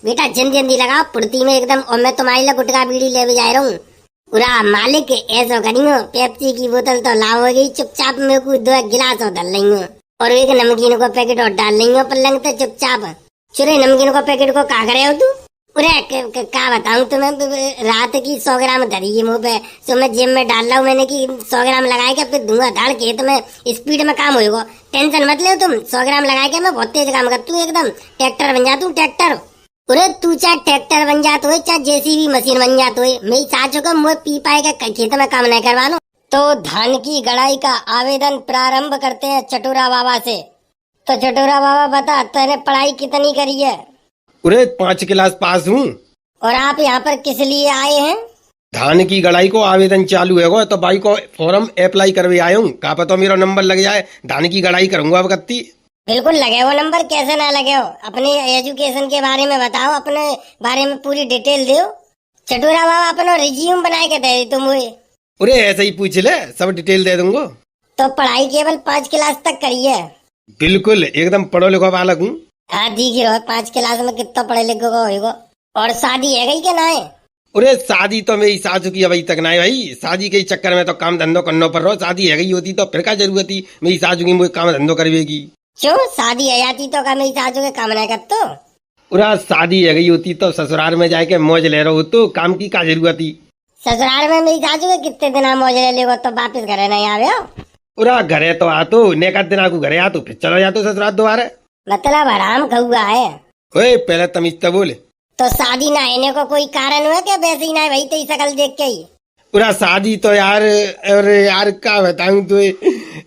बेटा जल्दी जल्दी लगाओ पुड़ती में एकदम, और मैं तुम्हारी लिए गुटखा बीड़ी ले भी जा रहा हूँ। पूरा मालिक ऐसा करियो, पेप्सी की बोतल तो लाओगी, चुपचाप मेरे को 2 गिलास और डाल लेंगे, और एक नमकीन को पैकेट और डाल लेंगे पलंग पे चुपचाप। चुरे नमकीन को पैकेट को का करे हो तू? अरे क्या बताऊं तुम्हें, रात की 100 ग्राम धरी है मुँह पे, तो मैं जेब में डाल रहा हूँ मैंने कि 100 ग्राम लगाए के फिर धुआं खेत में स्पीड में काम होगा। टेंशन मत ले तुम, 100 ग्राम लगाए के मैं बहुत तेज काम करती हूँ, एकदम ट्रैक्टर बन जाता हूँ ट्रैक्टर। अरे तू चाहे ट्रैक्टर बन जात हो चाहे जेसीबी मशीन बन जात हो, मेरी सासू को मुँह पी पाए के खेत में काम नहीं करवा लो। तो धान की गड़ाई का आवेदन प्रारंभ करते हैं चटोरा बाबा से। तो चटोरा बाबा बता, तेने पढ़ाई कितनी करी है? अरे 5 क्लास पास हूँ। और आप यहाँ पर किस लिए आए हैं? धान की गड़ाई को आवेदन चालू है तो भाई को फॉर्म अप्लाई करवे आया हूँ, का पता मेरा नंबर लग जाए, धान की गड़ाई करूंगा अब कत्ती। बिल्कुल लगे हो नंबर, कैसे ना लगे हो। अपने एजुकेशन के बारे में बताओ, अपने बारे में पूरी डिटेल दो। चटोरा बाबा अपना रिज्यूम बनाए के दे तुम। अरे ऐसे ही पूछ ले, सब डिटेल दे दूंगा। तो पढ़ाई केवल 5 क्लास तक करी है? बिल्कुल एकदम पढ़ो लिखो बालक हूँ। हाँ ठीक है, 5 क्लास में कितना पढ़े लिखे होगा। और शादी है गई क्या ना है? अरे शादी तो मेरी सासू की अभी तक ना है भाई, शादी के चक्कर में तो काम धंधो करना पड़ रहा। शादी है गई होती तो फिर क्या जरूरत थी मेरी सासू की मुझे काम धंधो करवेगी। क्यों शादी है जाती तो का मेरी सासू के काम नहीं करते? पूरा शादी है गई होती तो ससुराल में जाके मौज ले रहा हो, तो काम की क्या जरूरत थी। ससुराल में मेरी सासू के कितने दिन मौज ले लेगो तो वापिस घरे नहीं आवे हो? पूरा घरे तो आ तो नेका दिन आकू घरे आ तो फिर चलो जा तो ससुराल दोबारा। मतलब हराम खहुआ है। ओए पहले तमीज तो बोले। तो शादी ना होने को कोई कारण हुआ क्या? वैसे ही ना भाई तेरी शकल देख के ही। पूरा शादी तो यार, अरे यार क्या बताऊं तो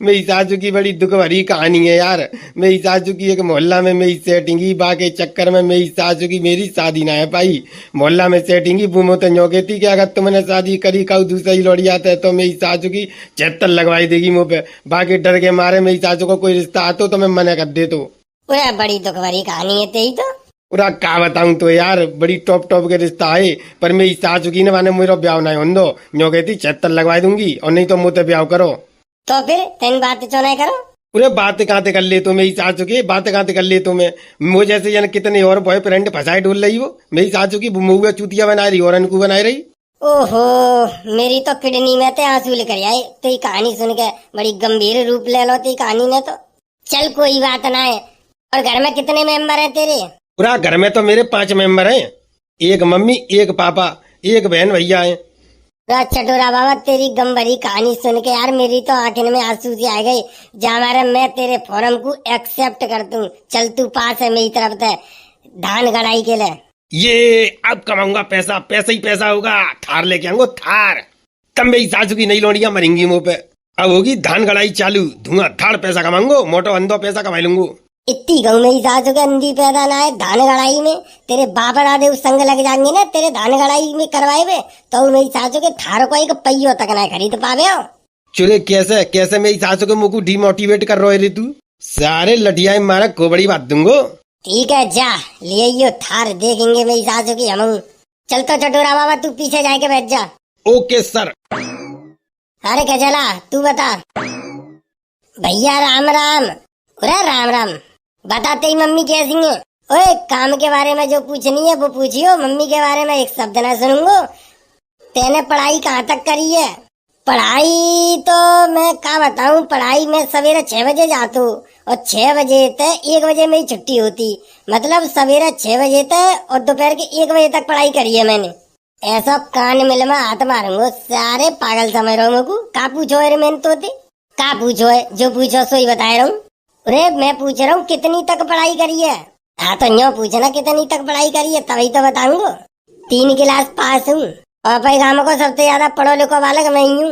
मेरी सासू की बड़ी दुख भरी कहानी है यार। मेरी सासू की एक मोहल्ला में मेरी सेटिंगी बाके चक्कर में मेरी सासू की मेरी शादी ना है पाई। मोहल्ला में सेटिंगी बूमो तो न्योके थी कि अगर तुमने शादी करी काऊ दूसरा ही लौट जाता है तो मेरी सासू की 76 लगवाई देगी मुँह पे। बाकी डर के मारे मेरी सासू को कोई रिश्ता आतो तो मैं मना कर दे तो। बड़ी दुख भरी कहानी है तेरी तो। पूरा क्या बताऊं तो यार, बड़ी टॉप के रिश्ता है, पर मेरी सासू की ने माने मेरा ब्याह नहीं होने दो। न्यो कहती 76 लगवा दूंगी और नहीं तो मुझे ब्याह करो। तो फिर तेन बात क्यों नहीं करो? पूरे बात कहाँ कर ले तो मेरी सासू की बात कहाँ कर ले तो मैं मुझे जैसे यानी कितने और बॉयफ्रेंड फंसाए डोल रही हो। मेरी सासू की मुँह चूतिया बना रही और अनकू बनाई रही। ओहो, मेरी तो किडनी में ते आंसू लेकर आए तेरी कहानी सुन के। बड़ी गंभीर रूप ले लो तेरी कहानी ने तो। चल कोई बात ना है। और घर में कितने मेंबर हैं तेरे? पूरा घर में तो मेरे 5 मेंबर हैं, एक मम्मी एक पापा एक बहन भैया है। चटोरा बाबा तेरी गंभीर कहानी सुन के यार मेरी तो आंखों में आंसू से आ गए। जा मारे मैं तेरे फॉर्म को एक्सेप्ट कर दूं। चल तू पास है मेरी तरफ से धान गड़ाई के लिए। ये अब कमाऊंगा पैसा, पैसा ही पैसा होगा। थार लेके आऊंगा थार, तब मेरी सासू की नई लौंडियां मरेंगी मुंह पे। अब होगी धान गड़ाई चालू, धुआं धाड़ पैसा कमाऊंगा, मोटो अंधो पैसा कमा लूंगा। इतनी गऊ मेरी सासू के अंधी पैदा ना है धान गड़ाई में। तेरे बाबा दादे उस संग लग जाएंगे ना तेरे धान गड़ाई में करवाए हुए, तो मेरी सासू के थार को एक पहियो तक ना खरीद पावे हो। चुरे कैसे कैसे मेरी सासू के मुंह को डिमोटिवेट कर रहे रे तू। सारे लटिया मारा कोबड़ी बात दूंगो। ठीक है जा ले यो थार, देखेंगे मेरी सासू की हम। चल तो चटोरा बाबा तू पीछे जाके बैठ जा। Okay sir. अरे क्या चला तू बता। भैया राम राम। अरे राम राम। बता तेरी मम्मी कैसी है? ओए काम के बारे में जो पूछनी है वो पूछियो, मम्मी के बारे में एक शब्द ना सुनूंगो। तेने पढ़ाई कहाँ तक करी है? पढ़ाई तो मैं क्या बताऊं, पढ़ाई में सवेरे 6 बजे जाता हूँ और 6 बजे तक 1 बजे मेरी छुट्टी होती। मतलब सवेरे 6 बजे तक और दोपहर के 1 बजे तक पढ़ाई करी है मैंने। ऐसा कान मिल में हाथ मारूंगा, सारे पागल समझ रहा हूँ। का पूछो है मैंने तो का पूछो है, जो पूछो सो ही बता रहा हूँ। अरे मैं पूछ रहा हूँ कितनी तक पढ़ाई करी है? हाँ तो न्यो पूछना कितनी तक पढ़ाई करी है तभी तो बताऊंगा। 3 क्लास पास हूँ और भाई गाँव को सबसे ज्यादा पढ़ो लिखो बालक मैं ही हूँ।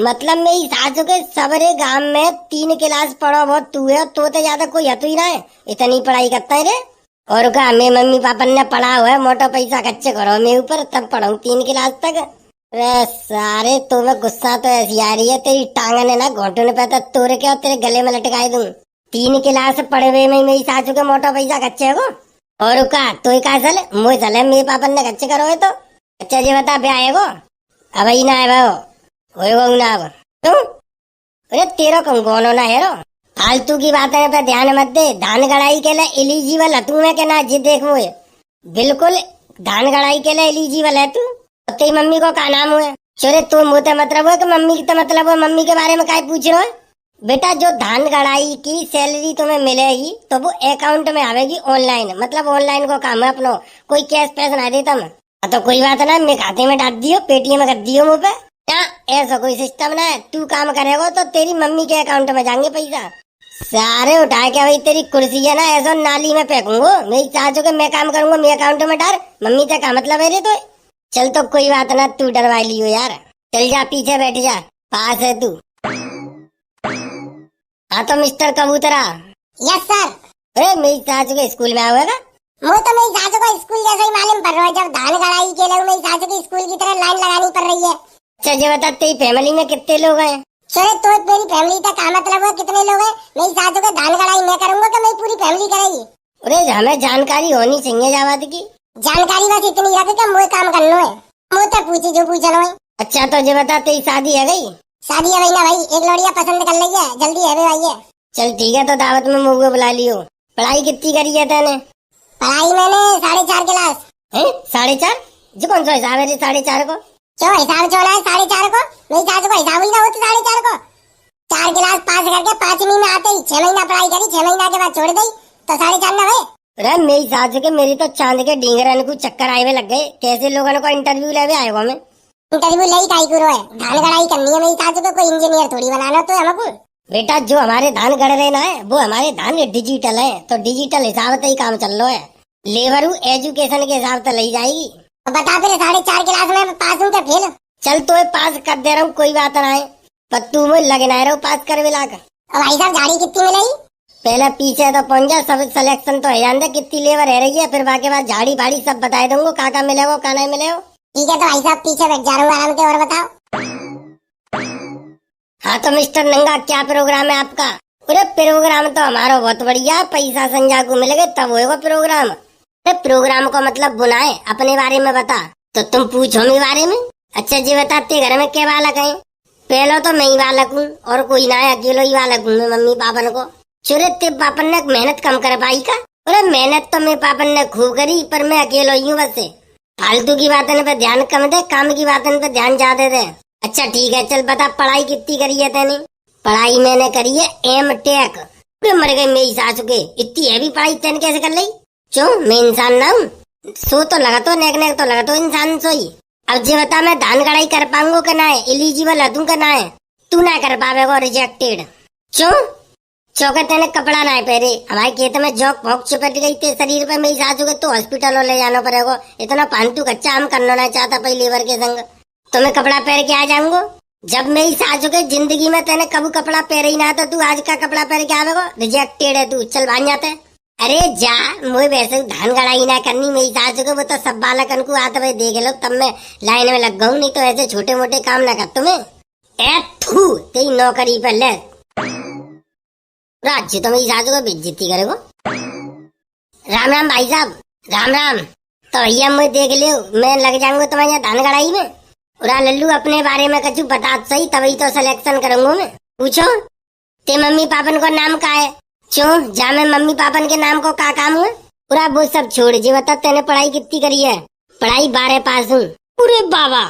मतलब मेरी सासू के सबरे गांव में 3 क्लास पढ़ो बहुत तू है, तो ज्यादा कोई हतु ही ना है, इतनी पढ़ाई करता है रे। और का मैं मम्मी पापा ने पढ़ा हुआ है, मोटा पैसा खर्चे करो मेरे ऊपर तब पढ़ाऊँ 3 क्लास तक। अरे सारे तुम्हें गुस्सा तो ऐसी आ रही है, तेरी टांगने ना घोटने पे तो तोड़ के और तेरे गले में लटकाए दूं। 3 क्लास पढ़े हुए में मेरी सासू के मोटा पैसा खर्चे को। और का तो का चले मुझे चले मेरे पापा ने खर्चे करो तो। अच्छा जी बता ब्याह है को? अब ही ना है भाई ना अब तू। अरे तेरा कौन ना है रो, फालतू की बातें पे ध्यान मत दे। धान गड़ाई के लिए एलिजिबल हतू मैं के ना जी देख मुझे बिल्कुल धान गड़ाई के लिए एलिजिबल है तू। तेरी मम्मी को क्या नाम हुआ? चोरे तू मुझे मतलब है कि मम्मी की तो मतलब है, मम्मी के बारे में क्या पूछ रहे हो? बेटा जो धान गड़ाई की सैलरी तुम्हें मिलेगी तो वो अकाउंट में आवेगी ऑनलाइन, मतलब ऑनलाइन को काम है अपनो, कोई कैश पैसा ना देता मैं। तो कोई बात ना, मैं खाते में डाल दियो, पेटीएम में कर दियो मुँह पे। क्या ऐसा कोई सिस्टम ना है, तू काम करेगा तो तेरी मम्मी के अकाउंट में जाएंगे पैसा सारे उठा के। भाई तेरी कुर्सी है ना ऐसा नाली में फेंकूंगा, मेरी चाचो के मैं काम करूंगा, मेरे अकाउंट में डाल, मम्मी तक का मतलब है रे तो। चल तो कोई बात ना, तू डरवा लियो यार, चल जा पीछे बैठ जा, पास है तू। हाँ तो मिस्टर कबूतरा। Yes sir. अरे मेरी चाचू के स्कूल में आएगा? वो तो मेरी सासू को स्कूल जैसा ही मालूम पड़ रहा है, जब धान गड़ाई के लिए मेरी सासू की स्कूल की तरह लाइन लगानी पड़ रही है। अच्छा ये बता तेरी फैमिली में कितने लोग हैं? चले तो मेरी फैमिली का क्या मतलब है, कितने लोग हैं? मेरी सासू को धान गड़ाई मैं करूंगा कि मेरी पूरी फैमिली करेगी? अरे हमें जानकारी होनी चाहिए जावाद की। जानकारी बस इतनी रखे कि मुझे काम करना है, मुझे पूछी जो पूछना है। अच्छा तो ये बता तेरी शादी है गई? शादी है भाई ना भाई, एक लड़िया पसंद कर ली है, जल्दी है भाई। चल ठीक है, तो दावत में मुझे बुला लियो। पढ़ाई कितनी करी है तेने? पढ़ाई मैंने 4.5 क्लास। है 4.5? जो कौन सा हिसाब है 4.5 को? जो हिसाब चला है 4.5 को, मेरी सासू को हिसाब ही ना होती 4.5 को। 4 क्लास पास करके 5वीं में आते ही 6 महीना पढ़ाई करी, 6 महीना के बाद छोड़ दी तो 4.5 ना भाई। अरे मेरी सासू के मेरी तो चांद के ढींगरन को चक्कर आए हुए लग गए, कैसे लोगों को इंटरव्यू ले आए हो? मैं इंटरव्यू ले काई करो है, धान गड़ाई करनी है मेरी सासू को, कोई इंजीनियर थोड़ी बनाना तो हमको। बेटा जो हमारे धान गड़ रहे ना है वो हमारे धान डिजिटल है, तो डिजिटल हिसाब से ही काम चल रहा है, लेबर एजुकेशन के हिसाब से ले जाएगी। तो बता फिर 4.5 क्लास में पास हूँ तो फेल? चल तो पास कर दे रहा हूँ, कोई बात ना है, पर तू मुझे लगना रहो पास कर मिला कर। भाई साहब झाड़ी कितनी मिलेगी? पहले पीछे तो पहुंच जा, सब सिलेक्शन तो है जान दे कितनी लेबर है रही है, फिर बाकी बाद झाड़ी भाड़ी सब बता दूंगा, का मिलेगा का नहीं मिलेगा। ठीक है तो भाई साहब पीछे बैठ जा रहा हूँ आराम से, और बताओ। हाँ तो मिस्टर नंगा क्या प्रोग्राम है आपका? अरे प्रोग्राम तो हमारा बहुत बढ़िया, पैसा संजा को मिलेगा तब होगा प्रोग्राम। अरे प्रोग्राम को मतलब बुनाए, अपने बारे में बता। तो तुम पूछो मेरे बारे में। अच्छा जी बताते घर में क्या बालक है? पहले तो मैं ही बालक हूँ और कोई ना है, अकेलो ही बालक हूँ मैं मम्मी पापन को। चुरे ते पापन ने मेहनत कम कर पाई का? अरे मेहनत तो मेरे पापन ने खूब करी, पर मैं अकेलो ही हूँ बस। फालतू की बातों पे ध्यान कम दे, काम की बातों पे ध्यान ज्यादा दे। अच्छा ठीक है, चल बता पढ़ाई कितनी करी है तेने? पढ़ाई मैंने करी है एम टेक। मर गई मेरी सासू के, इतनी हैवी पढ़ाई तेने कैसे कर ली? क्यों मैं इंसान ना हूँ? सो तो लगा तो नेक तो लगा तो इंसान सोई। अब जी बता मैं धान गड़ाई कर पाऊंगा कि ना है, एलिजिबल है तू का ना है? तू ना कर पावेगा, रिजेक्टेड। क्यों? चौके तेने कपड़ा ना है पहरे, हमारे खेत में जौक भौक चिपट गई थे शरीर पे मेरी सासू के, तो हॉस्पिटल ले जाना पड़ेगा। इतना फालतू कच्चा हम करना ना चाहता पहले लेबर के संग, तो मैं कपड़ा पहन के आ जाऊंगा। जब मेरी सासू के जिंदगी में तेने कभी कपड़ा पहरे ही ना, तो तू आज का कपड़ा पहन के आवेगा? रिजेक्टेड है तू, चल भाग जाते। अरे जा, मुझे वैसे धान गड़ाई ना करनी मेरी सासू को, वो तो सब बालकन को आता भाई देख लो, तब मैं लाइन में लग गऊ, नहीं तो ऐसे छोटे मोटे काम ना कर तुम्हें। ए थू तेरी नौकरी पर ले राज्य, तो मेरी सासू को बेइज्जती करेगो। राम राम भाई साहब, राम राम। तो भैया मुझे देख लियो, मैं लग जाऊंगा तुम्हारे यहाँ धान गड़ाई में। उरा लल्लू अपने बारे में कछु बता सही, तभी तो सिलेक्शन करूंगा मैं। पूछो ते मम्मी पापन को नाम का है? क्यों जा मैं मम्मी पापन के नाम को का काम हुआ? पूरा वो सब छोड़ जी बता तेने पढ़ाई कितनी करी है? पढ़ाई 12 पास हूँ। पूरे बाबा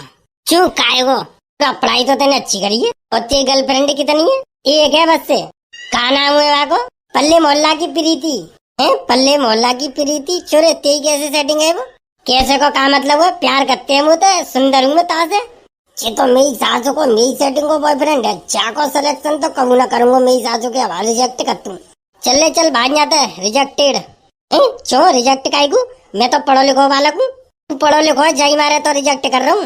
क्यों काहे वो? पढ़ाई तो तेने अच्छी करी है। और तेरी गर्लफ्रेंड कितनी है? एक है बस से। का नाम है वाको? पल्ले मोहल्ला की प्रीति है? पल्ले मोहल्ला की प्रीति चोरे तेरी कैसे सेटिंग है वो? कैसे को का मतलब है? प्यार करते हैं मुझे, सुंदर हूँ मैं तासे। ये तो मेरी सासू को मेरी सेटिंग को बॉयफ्रेंड है, चा को सिलेक्शन तो कबू ना करूंगा मेरी सासू के हवाले रिजेक्ट कर तू। चल चल भाग जाता है, रिजेक्टेड। क्यों रिजेक्ट काहे को? मैं तो पढ़ो लिखो बालक हूँ, तू पढ़ो लिखो है जाई मारे तो रिजेक्ट कर रहा हूँ।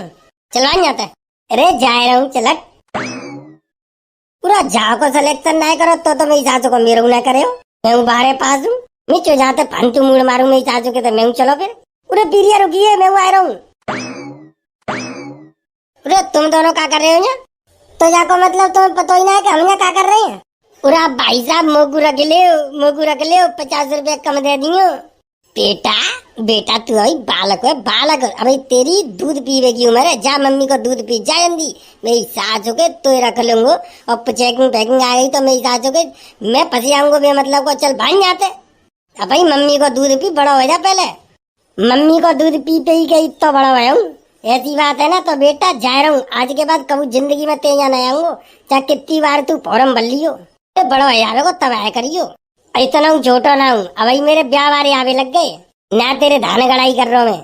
चल भाग जाता है। अरे जा रहा हूँ चल। पूरा जा को सिलेक्शन ना करो तो मेरी सासू को मेरे ना करे हो। मैं हूँ 12 पास हूँ, मैं चो जाते फालतू मूड मारू मेरी सासू के, तो मैं हूँ चलो फिर। पूरे पीरिया रुकिए, मैं आ रहा हूँ। पूरे तुम दोनों क्या कर रहे हो? तो जाको मतलब तुम्हें पता ही ना है कि हम यहाँ क्या कर रहे हैं? पूरा भाई साहब मोगू रख ले 50 रुपए कम दे दियो। बेटा तू अभी बालक है, बालक। अभी तेरी दूध पीवे की उम्र है, जा मम्मी को दूध पी जा जल्दी। मेरी सासू के तो रख लूंगा, और पैकिंग आ गई तो मेरी सासू के मैं फंस जाऊंगा बे मतलब को। चल भाई जाते अब भाई, मम्मी को दूध पी, बड़ा हो जा पहले। मम्मी को दूध पी पे ही गई तो बड़ा हुआ हूँ। ऐसी बात है ना तो बेटा जा रहा हूँ, आज के बाद कभी जिंदगी में तेजा नहीं आऊंगा, चाहे कितनी बार तू फॉर्म भर लियो। बड़ा आवे को तब आया करियो, इतना हूँ छोटा ना हूँ। अब मेरे ब्याह वारे आवे लग गए ना, तेरे धान गड़ाई कर रहा हूँ मैं।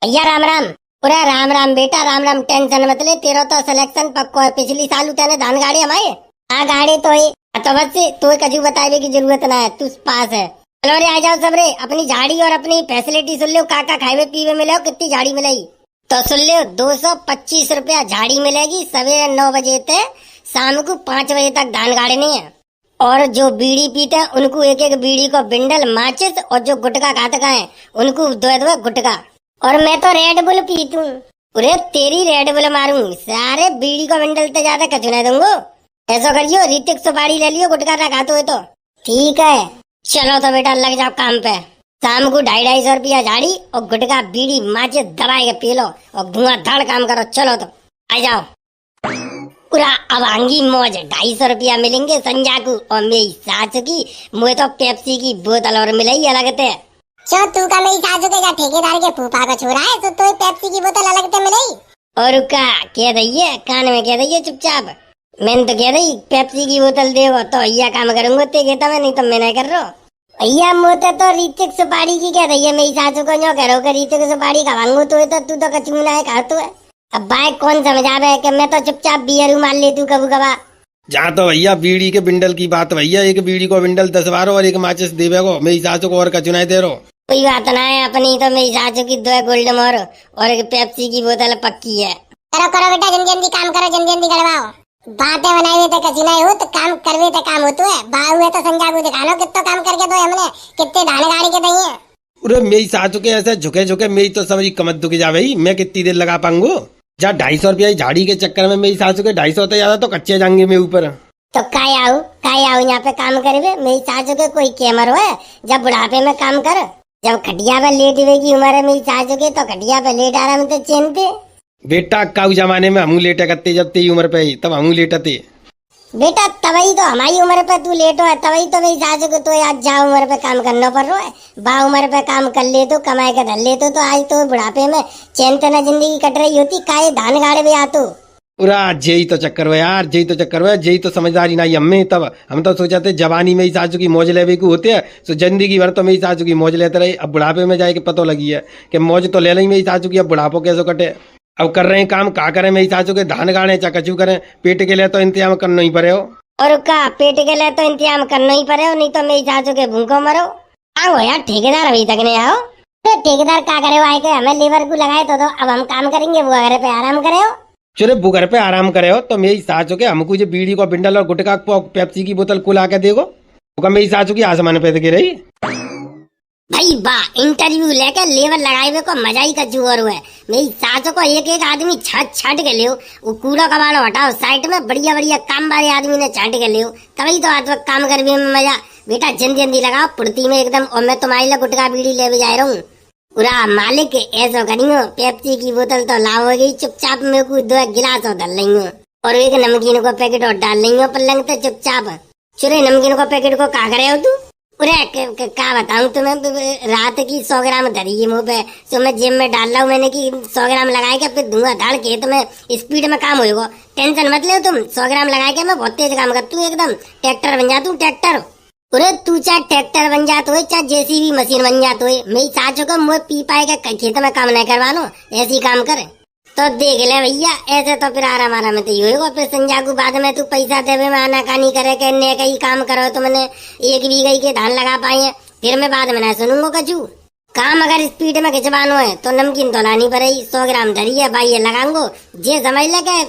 भैया राम राम। पूरा राम राम बेटा राम राम, टेंशन मत ले, तेरा तो सिलेक्शन पक्को है। पिछली साल तेने धान गाड़ी हमारे आ गाड़ी तो है, तो बस तो कजू बतावे की जरूरत ना है, तू पास है। चलो रे आ जाओ सब रे, अपनी झाड़ी और अपनी फैसिलिटी सुन लो, काका खावे पीवे मिले हो, कितनी झाड़ी मिलेगी तो सुन लो। 225 रुपया झाड़ी मिलेगी, सवेरे 9 बजे से शाम को 5 बजे तक धान गाड़नी है। और जो बीड़ी पीते हैं उनको एक एक बीड़ी को बिंडल माचिस, और जो गुटखा खाते हैं उनको 2 गुटखा। और मैं तो रेड बुल पीतू, अरे तेरी रेड बुल मारूं, सारे बीड़ी को बिंडल तो ज्यादा कचू नहीं दूंगो। ऐसा करियो ऋतिक सुपारी ले लियो, गुटखा ना खाते हो तो ठीक है। चलो तो बेटा लग जाओ काम पे, शाम को 250-250 रुपया झाड़ी और गुटखा बीड़ी माचिस दबाई के पी लो और धुआंधार काम करो। चलो तो आ जाओ। पूरा अवांगी मौज, 250 रुपया मिलेंगे संजा को और मेरी सास की मुझे तो पेप्सी की बोतल और मिलेगी अलग से। क्यों तू का मेरी सासू के ठेकेदार के फूफा का छोरा है तो पेप्सी की बोतल अलग से मिलेगी। और का कह दइए, कान में कह दइए चुपचाप, मैंने तो कह रही पेप्सी की बोतल देवो तो भैया काम करूंगा, ते कहता मैं नहीं तो मैं नहीं कर रहा भैया। मोते तो रीतिक सुपारी की कह दइए, मेरी सासू को जो करो कि रीतिक सुपारी खावांगू तो तू तो कचूना है खा तो है। अब बाइक कौन समझावे कि मैं तो चुपचाप बियर मार ले तू कबू कबा। जहाँ तो भैया बीड़ी के बिंडल की बात, भैया एक बीड़ी को बिंडल 10 बार और एक माचिस देवे को, मेरी सासू को और कचुनाई दे रहो। कोई बात ना है, अपनी तो मेरी सासू की 2 गोल्ड मोर और एक पेप्सी की बोतल पक्की है। करो करो बेटा, जल्दी जल्दी काम करो, जल्दी जल्दी करवाओ। बातें बनाए हुए तो कचुनाई हो तो काम करवे तो काम होतो है। बाहु है तो संजा को दिखानो कितना काम करके दो हमने, कितने धान गाड़ी के दई है। अरे मेरी सासू के ऐसे झुके झुके मेरी तो समझी कमर दुख जावे, मैं कितनी देर लगा पाऊंगू। जहाँ 250 रुपया झाड़ी के चक्कर में मेरी सासू के 250 होते ज्यादा तो कच्चे जाएंगे मैं ऊपर। तो काय आऊ यहाँ पे काम करे, मेरी सासू के कोई कैमर हो जब बुढ़ापे में काम कर, जब खटिया पे लेट हुए की उम्र है मेरी सासू के तो खटिया पे लेट आराम से चैन पे। बेटा काऊ जमाने में हमू लेटे करते, जब तेरी उम्र पे ही तब हमू लेटते। बेटा तभी तो हमारी उम्र पे तू लेटो है, तभी तो मेरी सासू को तो आज जा उम्र पे काम करना पड़ रहा है। बा उम्र पे काम कर ले तो कमाए के धर ले तो आज तो बुढ़ापे में चैन तना जिंदगी कट रही होती, काये धान गाड़े में आतो। पूरा जेई तो चक्कर हुआ यार, जेई तो चक्कर हुआ, जेई तो समझदारी नहीं हमें। तब हम तो सोचाते जवानी में ही सासू की मौज लेवे को होते हैं, तो जिंदगी भर तो मेरी सासू की मौज लेते रहे। अब बुढ़ापे में जाके पता लगी है कि मौज तो ले लेंगे मेरी सासू की, अब बुढ़ापो कैसे कटे। अब कर रहे हैं काम, का करें मेरी सासू के धान गाड़े चकचू करें, पेट के लिए तो इंतजाम करना ही पड़े हो। और का पेट के लिए तो इंतजाम करना ही पड़े हो, नहीं तो मेरी सासू के भूखों मरो। आओ यार ठेकेदार अभी तक नहीं आओ, तो ठेकेदार क्या करे आए के हमें लेबर को लगाए तो अब हम काम करेंगे, वो घर पे आराम करे हो। चलो वो घर पे आराम करे हो तो मेरी सासू के हमको जो बीड़ी को बिंडल और गुटखा पेप्सी की बोतल को ला के देगो, तो मेरी सासू की आसमान पे गिर रही। भाई वाह, इंटरव्यू लेकर लेबर लगाए हुए को मजा ही कचू और हुआ है। मेरी सासू को एक एक आदमी छट के ले, वो कूड़ा कबाड़ो हटाओ साइड में, बढ़िया बढ़िया काम वाले आदमी ने छाट के ले, तभी तो आज काम करने में मजा। बेटा जल्दी जल्दी लगाओ पुर्ती में एकदम, और मैं तुम्हारे लिए गुटखा बीड़ी ले जा रहा हूँ। पूरा मालिक ऐसा करियो, पेप्सी की बोतल तो लाओगी, चुपचाप मेरे को 2 गिलास और डाल लेंगे और एक नमकीन को पैकेट और डाल लेंगे पलंग पे चुपचाप। चुरे नमकीन को पैकेट को का करे हो तू? क्या बताऊं तुम्हें, रात की 100 ग्राम धरी मुँह पे, तो मैं जिम में डाल रहा हूँ मैंने कि 100 ग्राम लगा के फिर धुआंधार खेत में स्पीड में काम होगा। टेंशन मत ले तुम, 100 ग्राम लगा के मैं बहुत तेज काम करती हूँ, एकदम ट्रैक्टर बन जाता हूँ ट्रैक्टर। अरे तू चाहे ट्रैक्टर बन जाता हो चाहे जेसीबी मशीन बन जाता हो, मेरी सासू को मुँह पी पाए के खेत में काम नहीं करवानो, ऐसी काम करे तो देख ले भैया। ऐसे तो फिर आराम आराम तो ही होगा, फिर संजा को बाद में तू पैसा देवे में आनाकानी करे के ने कहीं काम करो तो मैंने 1 बीघा के धान लगा पाए, फिर मैं बाद में ना सुनूंगा कचू। काम अगर स्पीड में खिंचवानो है तो नमकीन तो लानी पड़ेगी, 100 ग्राम धरी है भाई ये लगाऊंगो। जे समझ ले के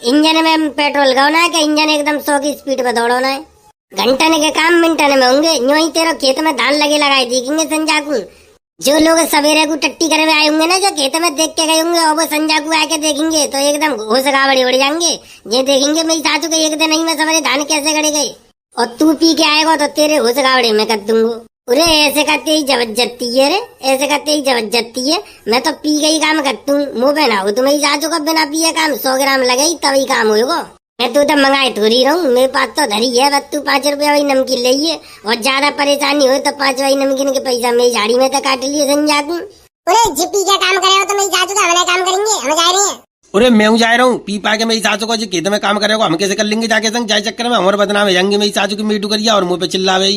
इंजन में पेट्रोल लगाना है कि इंजन एकदम 100 की स्पीड पे दौड़ना है, घंटन के काम मिनटन में होंगे। यूं ही तेरे खेत में धान लगे लगाए देखेंगे संजा को। जो लोग सवेरे को टट्टी करे आए होंगे ना, जो खेत में देख के गए होंगे और वो संजा को आके देखेंगे तो एकदम घोष गावड़ी उड़ जाएंगे। ये देखेंगे मेरी सासू के एक दिन नहीं मैं सवेरे धान कैसे गड़े गए, और तू पी के आएगा तो तेरे घोष गावड़ी में कर दूंगा। अरे ऐसे करते ही जबरदस्ती है रे, ऐसे करते ही जबरदस्ती है। मैं तो पी के ही काम करती हूँ, मुँह पे ना हो तो मेरी सासू का बिना पिए काम 100 ग्राम लगे तभी काम होगा। मैं तू तो मंगाए थोड़ी रहूं, मेरे पास तो धरी है बस। तू 5 रुपया वही नमकीन ले और ज्यादा परेशानी हो तो 5 वही नमकीन के पैसा मेरी झाड़ी में तो काट लिए संजाकू। अरे जिप्पी क्या काम करे हो तो मेरी सासू का हमारा काम करेंगे, हम जा रहे हैं। अरे मैं जा रहा हूँ पी पा के मेरी सासू को जो खेत में काम करेगा हम कैसे कर लेंगे जाके संग जाए चक्कर में हमारे बदनाम है जाएंगे। मेरी सासू की मीटू करिया और मुंह पे चिल्लावे।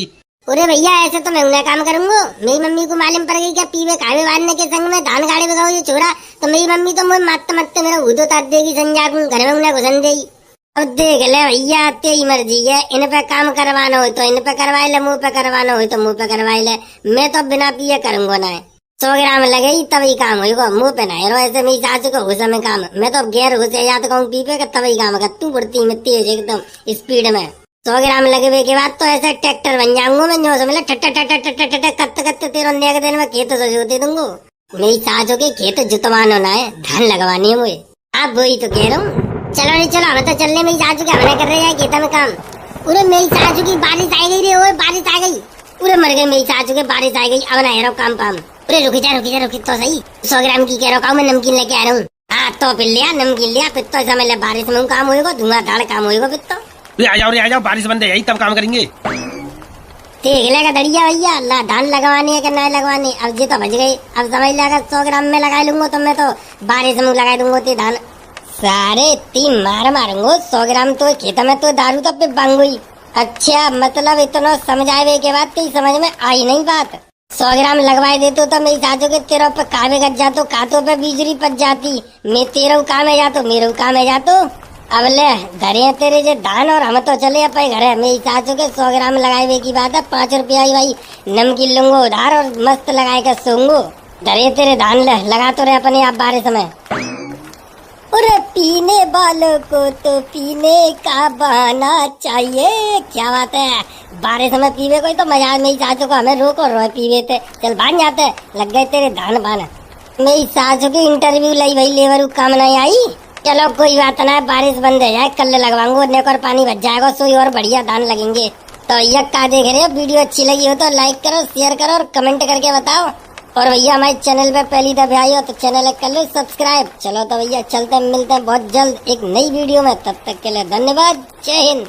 अरे भैया ऐसे तो मैं उन्हें काम करूंगा। मेरी मम्मी को मालूम पड़ गई क्या पीवे खावे वारने के संग में धान गाड़े बगाओ ये छोरा, तो मेरी मम्मी तो मुझे मारते मारते मेरा उदो तार देगी संजाकू, घर में उन्हें घुसन देगी। अब देख ले भैया तेरी मर्जी है, इन पे काम करवाना हो तो इन पे करवाए ले, मुंह पे करवाना हो तो मुंह पे करवाए ले। मैं तो बिना पिए करूंगा ना। 100 ग्राम लगेगी तभी काम होगा, मुंह पे ना रो ऐसे मेरी सासू को घुसा में काम। मैं तो गैर घुसे या तो कहूँ पीपे का तभी काम कर। तू बढ़ती में तेज एकदम स्पीड में 100 ग्राम लगे के बाद तो ऐसे ट्रैक्टर बन जाऊंगा मैं, जो समझ कत्ते कत्ते तेरह के दिन में खेत तो जोते दूंगा। मेरी सासू के खेत जुतवाना ना है, धान लगवानी है मुझे। आप वही तो कह रहा हूँ। चलो नहीं चलो हमें तो चलने मेरी सासू के हमने कर रहे हैं खेत में काम। पूरे मेरी सासू की बारिश आ गई रे, ओए बारिश आ गई, पूरे मर गए मेरी सासू के, बारिश आ गई। अब ना हेरो काम पाम। अरे रुकी जा तो सही, 100 ग्राम की कह रहा हूँ मैं नमकीन लेके आ रहा हूँ। हाँ तो फिर लिया नमकीन लिया, फिर तो समय बारिश में काम होगा, धुआंधार काम होगा फिर तो। आ जाओ बारिश बंद है यही तब काम करेंगे। देख लेगा दड़िया भैया अल्लाह धान लगवानी है कि नहीं लगवानी। अब ये तो बच गई, अब समझ लेगा 100 ग्राम में लगा लूंगा तो मैं तो बारिश में लगा दूंगा ते धान सारे 3 मारूंगा। 100 ग्राम तो खेत में तो दारू तो पे बांगुई। अच्छा मतलब इतना समझावे के बाद तेरी समझ में आई नहीं बात। 100 ग्राम लगवाए देते तो मेरी सासू के तेरह पे कावे गज जातो, कातों पे बिजली पच जाती, मैं तेरह काम है जातो, मेरे काम है जातो। अब ले धरे तेरे जे धान और हम तो चले अपने घर। मेरी सासू के 100 ग्राम लगाए की बात है, 5 रुपया ही भाई नमकीन लूंगो उधार और मस्त लगाए के सोंगो। धरे तेरे धान ले लगा तो रहे अपने आप बारिश में। अरे पीने वालों को तो पीने का बहाना चाहिए, क्या बात है। बारिश में पीवे कोई तो मजा। मेरी सासू को हमें रोको रो पीवे थे, चल भाग जाते लग गए तेरे धान बाना। मेरी सासू की इंटरव्यू लाई भाई लेबर काम नहीं आई। चलो कोई बात ना, बारिश बंद हो जाए कल लगवाऊंगा, नेक और पानी बच जाएगा, सोई और बढ़िया धान लगेंगे। तो ये का देख रहे हो, वीडियो अच्छी लगी हो तो लाइक करो, शेयर करो और कमेंट करके बताओ। और भैया हमारे चैनल पे पहली दफा आई हो तो चैनल कर लो सब्सक्राइब। चलो तो भैया चलते मिलते हैं बहुत जल्द एक नई वीडियो में, तब तक के लिए धन्यवाद, जय हिंद।